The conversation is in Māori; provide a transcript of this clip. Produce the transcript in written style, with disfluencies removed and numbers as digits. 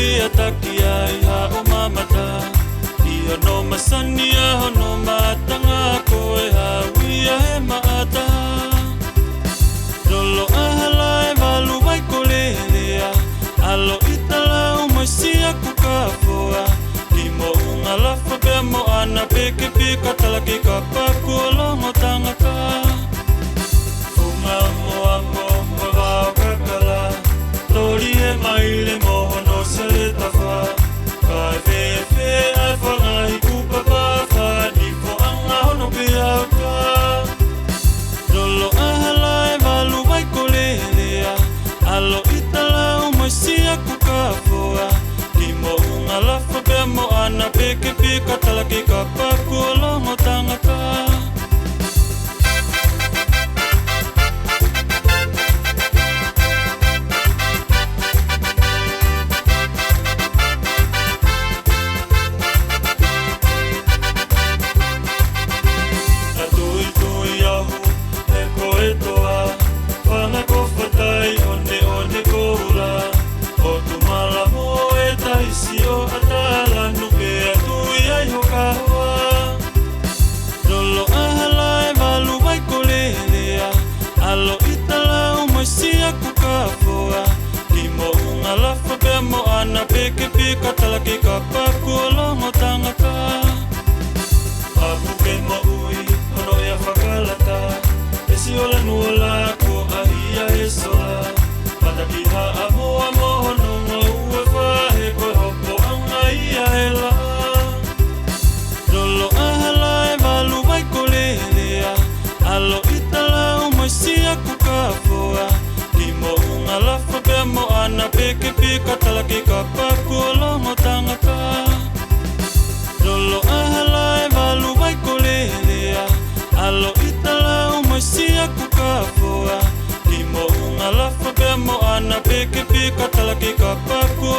pia takia I hao mamata Ia no masania hono matanga koe hawia he maata Rolo ahala e walu wai kolelea Alo itala umaisia kukafoa Kimo unga lafa pe mo ana peke pika talaki kapaku longo tangaka Funga moa mo mawao kakala Tori e maile moho no sele tafa Kai fefe ai whangai kupapa Whanifo anga hono pe auka Rolo ahala e walu wai kolelea Alo itala umaisia kukafoa Kimo unga lafa pe mo ana peke pika talaki kapaku longo tangaka Alo itala umaisia kukafoa Kimo unga lafa pe mo ana peke pika talaki kapaku longo tangaka Apu ke mo ui hono ea whakalata Esi ola nuola ko ahia e sola Mataki haa moa moho no ngā ue whahe koe hopo anga ia e la Rolo ahala e walu wai kolelea Alo itala umaisia kukafoa Kimo unga lafa pe mo ana peke pika talaki kapaku longo tangaka Rolo ahala e walu wai kolelea Alo itala umaisia kukafoa Kimo unga lafa pe mo ana peke pika talaki kapaku